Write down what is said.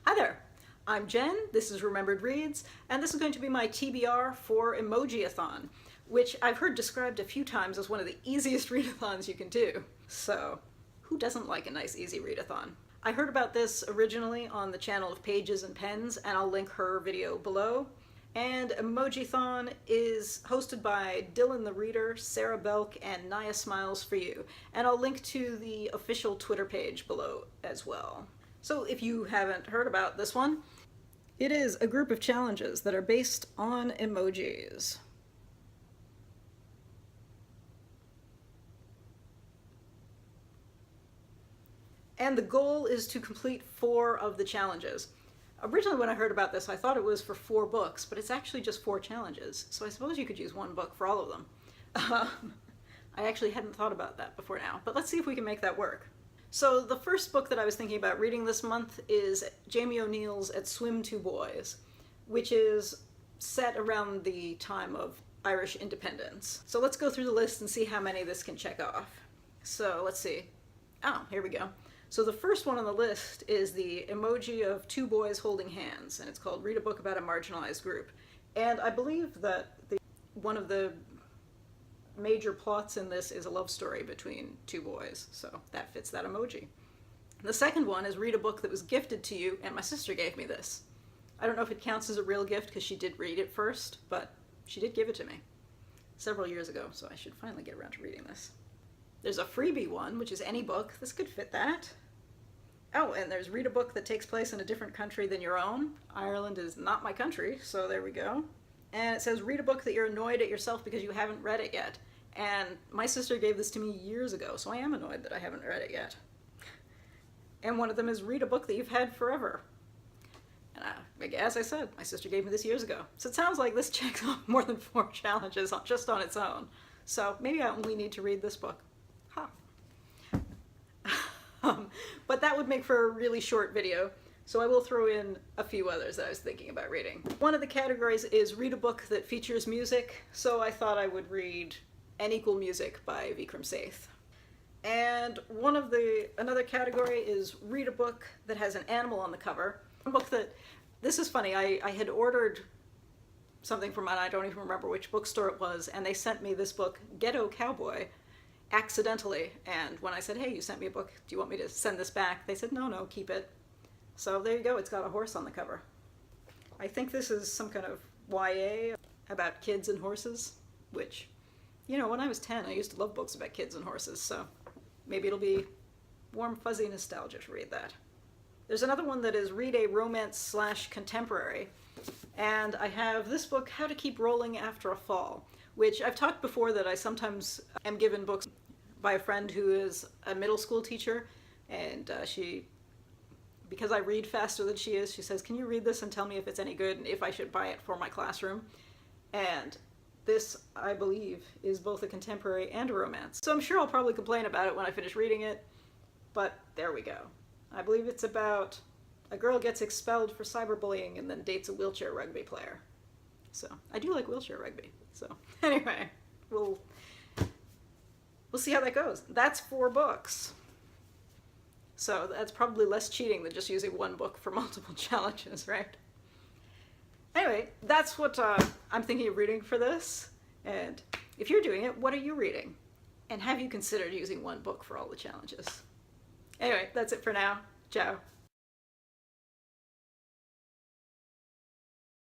Hi there, I'm Jen, this is Remembered Reads, and this is going to be my TBR for Emojiathon, which I've heard described a few times as one of the easiest readathons you can do. So, who doesn't like a nice easy readathon? I heard about this originally on the channel of Pages and Pens, and I'll link her video below. And Emojiathon is hosted by Dylan the Reader, Sarah Belk, and Naya Smiles for You, and I'll link to the official Twitter page below as well. So if you haven't heard about this one, it is a group of challenges that are based on emojis. And the goal is to complete 4 of the challenges. Originally when I heard about this, I thought it was for 4 books, but it's actually just 4 challenges. So I suppose you could use 1 book for all of them. I actually hadn't thought about that before now, but let's see if we can make that work. So the first book that I was thinking about reading this month is Jamie O'Neill's At Swim Two Boys, which is set around the time of Irish independence. So let's go through the list and see how many this can check off. So let's see. Oh, here we go. So the first one on the list is the emoji of 2 boys holding hands, and it's called Read a Book About a Marginalized Group. And I believe that one of the major plots in this is a love story between 2 boys, so that fits that emoji. The second one is Read a Book That Was Gifted to You, and my sister gave me this. I don't know if it counts as a real gift because she did read it first, but she did give it to me several years ago, so I should finally get around to reading this. There's a freebie one, which is any book. This could fit that. Oh, and there's Read a Book That Takes Place in a Different Country Than Your Own. Ireland is not my country, so there we go. And it says, read a book that you're annoyed at yourself because you haven't read it yet. And my sister gave this to me years ago, so I am annoyed that I haven't read it yet. And one of them is read a book that you've had forever. And as I said, my sister gave me this years ago. So it sounds like this checks off more than 4 challenges just on its own. So maybe I only need to read this book. Huh. But that would make for a really short video. So I will throw in a few others that I was thinking about reading. One of the categories is read a book that features music, so I thought I would read N Equal Music by Vikram Seth. And another category is read a book that has an animal on the cover. A book that, this is funny, I had ordered something from, I don't even remember which bookstore it was, and they sent me this book, Ghetto Cowboy, accidentally. And when I said, hey, you sent me a book, do you want me to send this back? They said, no, keep it. So there you go, it's got a horse on the cover. I think this is some kind of YA about kids and horses, which, you know, when I was 10, I used to love books about kids and horses, so maybe it'll be warm, fuzzy nostalgia to read that. There's another one that is read a romance/contemporary, and I have this book, How to Keep Rolling After a Fall, which I've talked before that I sometimes am given books by a friend who is a middle school teacher, and because I read faster than she is, she says, can you read this and tell me if it's any good and if I should buy it for my classroom? And this, I believe, is both a contemporary and a romance. So I'm sure I'll probably complain about it when I finish reading it, but there we go. I believe it's about a girl gets expelled for cyberbullying and then dates a wheelchair rugby player. So I do like wheelchair rugby. So anyway, we'll see how that goes. That's 4 books. So that's probably less cheating than just using 1 book for multiple challenges, right? Anyway, that's what I'm thinking of reading for this. And if you're doing it, what are you reading? And have you considered using 1 book for all the challenges? Anyway, that's it for now. Ciao.